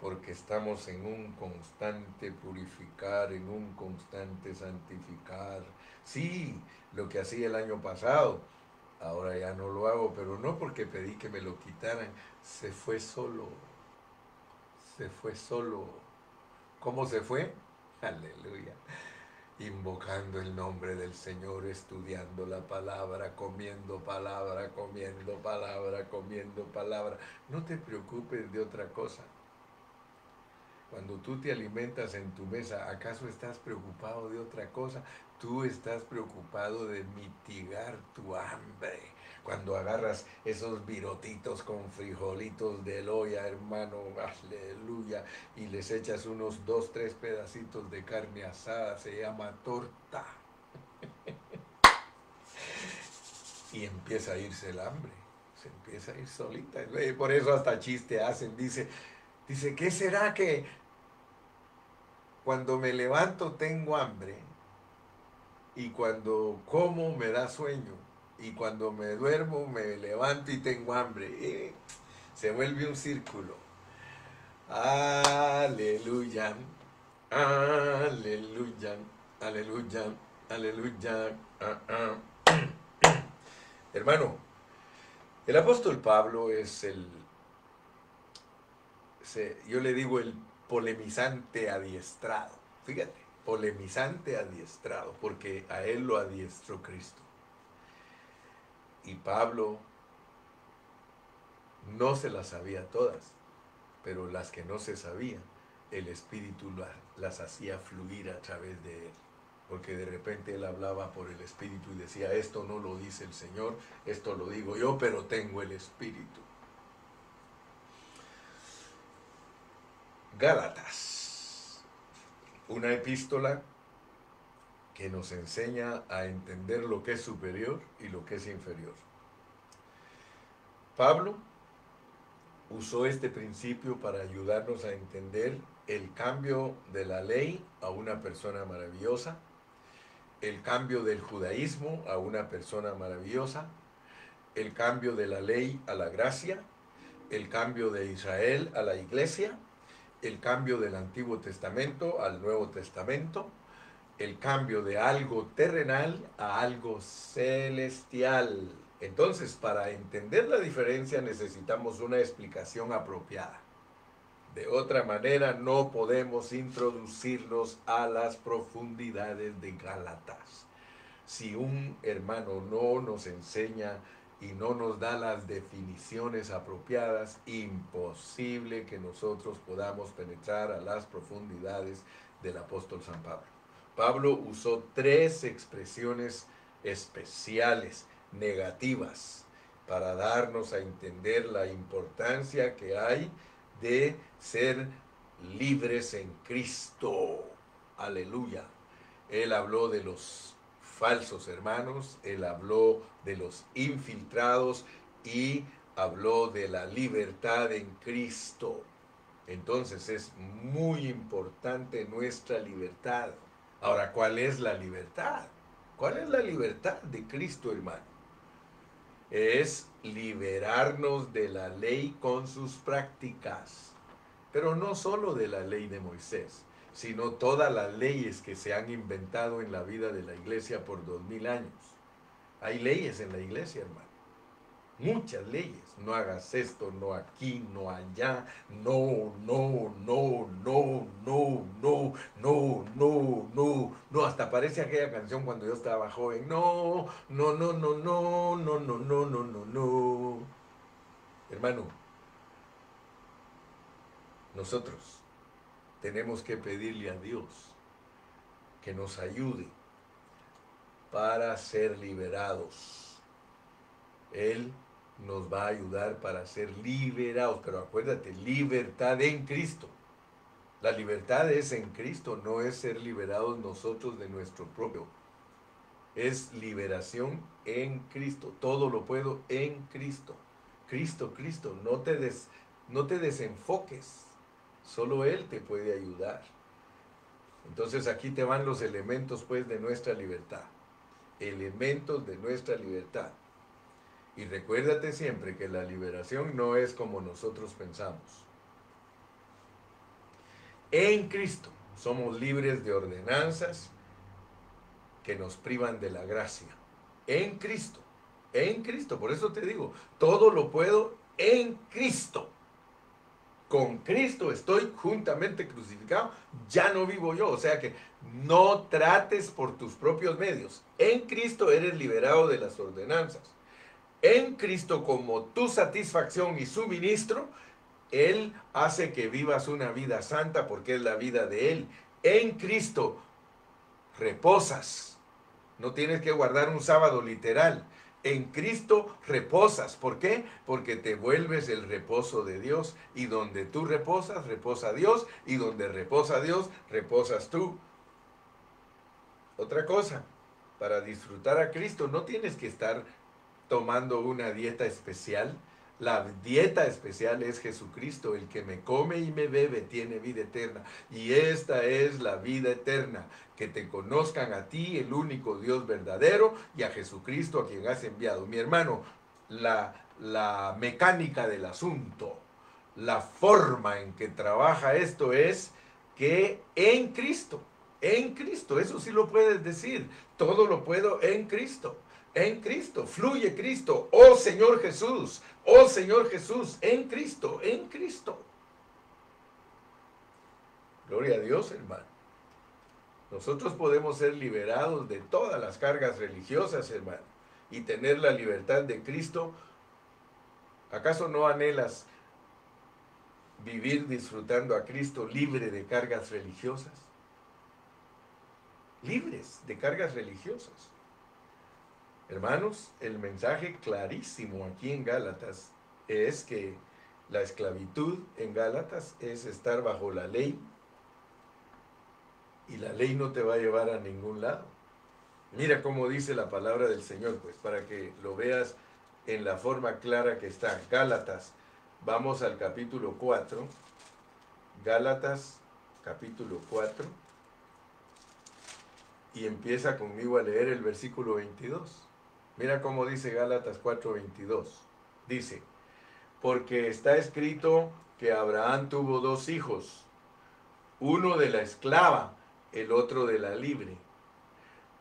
porque estamos en un constante purificar, en un constante santificar. Sí, lo que hacía el año pasado, ahora ya no lo hago, pero no porque pedí que me lo quitaran, se fue solo, se fue solo. ¿Cómo se fue? Aleluya. Invocando el nombre del Señor, estudiando la palabra, comiendo palabra, comiendo palabra, comiendo palabra. No te preocupes de otra cosa. Cuando tú te alimentas en tu mesa, ¿acaso estás preocupado de otra cosa? Tú estás preocupado de mitigar tu hambre. Cuando agarras esos virotitos con frijolitos de loya, hermano, aleluya, y les echas unos 2, 3 pedacitos de carne asada, se llama torta. Y empieza a irse el hambre, se empieza a ir solita. Por eso hasta chiste hacen, dice, ¿qué será que cuando me levanto tengo hambre y cuando como me da sueño y cuando me duermo me levanto y tengo hambre? Se vuelve un círculo. Aleluya, aleluya, aleluya, aleluya. Hermano, el apóstol Pablo es yo le digo el polemizante adiestrado. Fíjate, polemizante adiestrado, porque a él lo adiestró Cristo. Y Pablo no se las sabía todas, pero las que no se sabían, el Espíritu las hacía fluir a través de él. Porque de repente él hablaba por el Espíritu y decía, esto no lo dice el Señor, esto lo digo yo, pero tengo el Espíritu. Gálatas, una epístola que nos enseña a entender lo que es superior y lo que es inferior. Pablo usó este principio para ayudarnos a entender el cambio de la ley a una persona maravillosa, el cambio del judaísmo a una persona maravillosa, el cambio de la ley a la gracia, el cambio de Israel a la iglesia, el cambio del Antiguo Testamento al Nuevo Testamento, el cambio de algo terrenal a algo celestial. Entonces, para entender la diferencia necesitamos una explicación apropiada. De otra manera, no podemos introducirnos a las profundidades de Gálatas. Si un hermano no nos enseña y no nos da las definiciones apropiadas, imposible que nosotros podamos penetrar a las profundidades del apóstol San Pablo. Pablo usó 3 expresiones especiales, negativas, para darnos a entender la importancia que hay de ser libres en Cristo. Aleluya. Él habló de los falsos hermanos, él habló de los infiltrados y habló de la libertad en Cristo. Entonces es muy importante nuestra libertad. Ahora, ¿cuál es la libertad? ¿Cuál es la libertad de Cristo, hermano? Es liberarnos de la ley con sus prácticas, pero no solo de la ley de Moisés, sino todas las leyes que se han inventado en la vida de la iglesia por 2000 años. Hay leyes en la iglesia, hermano. Muchas leyes. No hagas esto, no aquí, no allá. No, no, no, no, no, no, no, no, no. No, hasta parece aquella canción cuando yo estaba joven. No, no, no, no, no, no, no, no, no, no, no. Hermano, nosotros tenemos que pedirle a Dios que nos ayude para ser liberados. Él nos va a ayudar para ser liberados, pero acuérdate, libertad en Cristo. La libertad es en Cristo, no es ser liberados nosotros de nuestro propio. Es liberación en Cristo. Todo lo puedo en Cristo. Cristo, Cristo. No te desenfoques, solo Él te puede ayudar. Entonces aquí te van los elementos pues de nuestra libertad. Elementos de nuestra libertad. Y recuérdate siempre que la liberación no es como nosotros pensamos. En Cristo somos libres de ordenanzas que nos privan de la gracia. En Cristo, por eso te digo, todo lo puedo en Cristo. Con Cristo estoy juntamente crucificado, ya no vivo yo. O sea que no trates por tus propios medios. En Cristo eres liberado de las ordenanzas. En Cristo, como tu satisfacción y suministro, Él hace que vivas una vida santa porque es la vida de Él. En Cristo reposas. No tienes que guardar un sábado literal. En Cristo reposas. ¿Por qué? Porque te vuelves el reposo de Dios. Y donde tú reposas, reposa Dios. Y donde reposa Dios, reposas tú. Otra cosa, para disfrutar a Cristo no tienes que estar tomando una dieta especial. La dieta especial es Jesucristo. El que me come y me bebe tiene vida eterna. Y esta es la vida eterna, que te conozcan a ti, el único Dios verdadero, y a Jesucristo a quien has enviado. Mi hermano, la mecánica del asunto, la forma en que trabaja esto es que en Cristo, eso sí lo puedes decir, todo lo puedo en Cristo. En Cristo, fluye Cristo, oh Señor Jesús, en Cristo, en Cristo. Gloria a Dios, hermano. Nosotros podemos ser liberados de todas las cargas religiosas, hermano, y tener la libertad de Cristo. ¿Acaso no anhelas vivir disfrutando a Cristo libre de cargas religiosas? Libres de cargas religiosas. Hermanos, el mensaje clarísimo aquí en Gálatas es que la esclavitud en Gálatas es estar bajo la ley, y la ley no te va a llevar a ningún lado. Mira cómo dice la palabra del Señor, pues, para que lo veas en la forma clara que está. Gálatas, vamos al capítulo 4. Gálatas, capítulo 4. Y empieza conmigo a leer el versículo 22. Mira cómo dice Gálatas 4:22. Dice, porque está escrito que Abraham tuvo 2 hijos, uno de la esclava, el otro de la libre.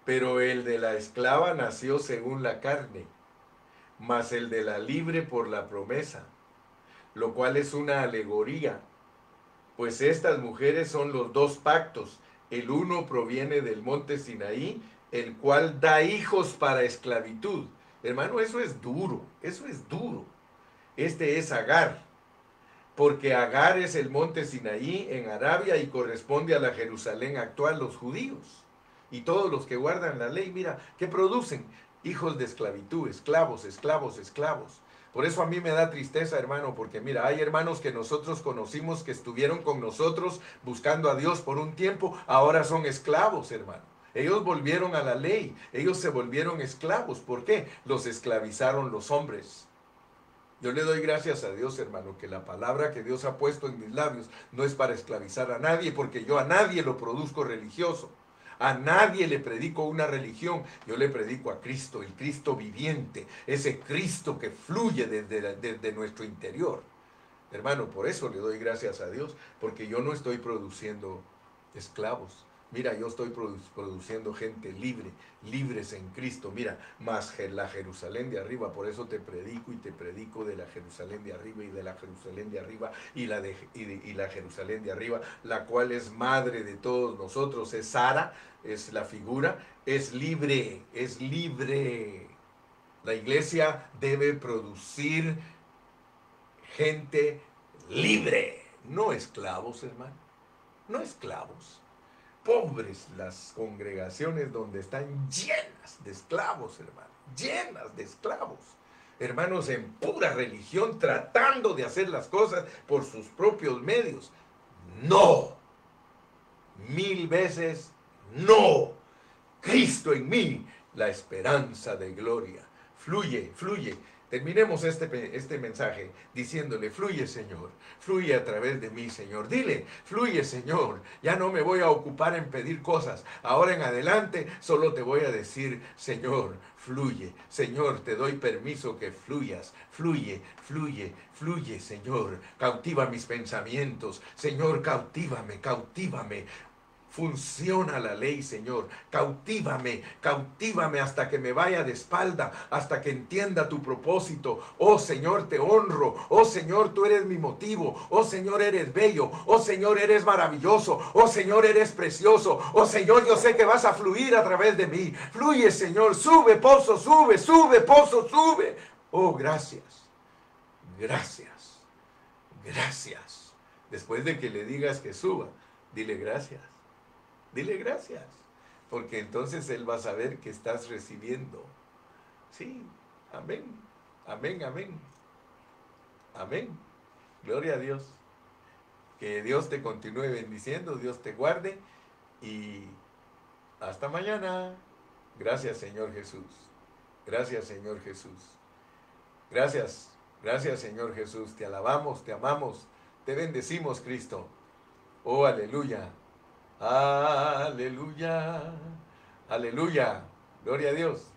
Pero el de la esclava nació según la carne, mas el de la libre por la promesa, lo cual es una alegoría, pues estas mujeres son los 2 pactos. El uno proviene del monte Sinaí, el cual da hijos para esclavitud. Hermano, eso es duro, eso es duro. Este es Agar, porque Agar es el monte Sinaí en Arabia y corresponde a la Jerusalén actual, los judíos. Y todos los que guardan la ley, mira, ¿qué producen? Hijos de esclavitud, esclavos, esclavos, esclavos. Por eso a mí me da tristeza, hermano, porque mira, hay hermanos que nosotros conocimos que estuvieron con nosotros buscando a Dios por un tiempo, ahora son esclavos, hermano. Ellos volvieron a la ley, ellos se volvieron esclavos. ¿Por qué? Los esclavizaron los hombres. Yo le doy gracias a Dios, hermano, que la palabra que Dios ha puesto en mis labios no es para esclavizar a nadie, porque yo a nadie lo produzco religioso. A nadie le predico una religión, yo le predico a Cristo, el Cristo viviente, ese Cristo que fluye desde nuestro interior. Hermano, por eso le doy gracias a Dios, porque yo no estoy produciendo esclavos. Mira, yo estoy produciendo gente libre, libres en Cristo. Mira, más la Jerusalén de arriba, por eso te predico y te predico de la Jerusalén de arriba y de la Jerusalén de arriba y la Jerusalén de arriba, la cual es madre de todos nosotros, es Sara, es la figura, es libre, es libre. La iglesia debe producir gente libre, no esclavos, hermano, no esclavos. Pobres las congregaciones donde están llenas de esclavos, hermano, llenas de esclavos. Hermanos en pura religión tratando de hacer las cosas por sus propios medios. No, 1000 veces no. Cristo en mí, la esperanza de gloria. Fluye, fluye. Terminemos este mensaje diciéndole, fluye Señor, fluye a través de mí Señor. Dile, fluye Señor, ya no me voy a ocupar en pedir cosas. Ahora en adelante solo te voy a decir, Señor, fluye. Señor, te doy permiso que fluyas. Fluye, fluye, fluye Señor. Cautiva mis pensamientos. Señor, cautívame, cautívame. Funciona la ley, Señor. Cautívame, cautivame hasta que me vaya de espalda, hasta que entienda tu propósito. Oh Señor, te honro. Oh Señor, tú eres mi motivo. Oh Señor, eres bello. Oh Señor, eres maravilloso. Oh Señor, eres precioso. Oh Señor, yo sé que vas a fluir a través de mí. Fluye, Señor. Sube, pozo, sube, sube, pozo, sube. Oh, gracias. Gracias. Gracias. Después de que le digas que suba, dile gracias. Dile gracias, porque entonces Él va a saber que estás recibiendo. Sí, amén, amén, amén, amén. Gloria a Dios. Que Dios te continúe bendiciendo, Dios te guarde y hasta mañana. Gracias, Señor Jesús. Gracias, Señor Jesús. Gracias, gracias, Señor Jesús. Te alabamos, te amamos, te bendecimos, Cristo. Oh, aleluya. Aleluya, aleluya, gloria a Dios.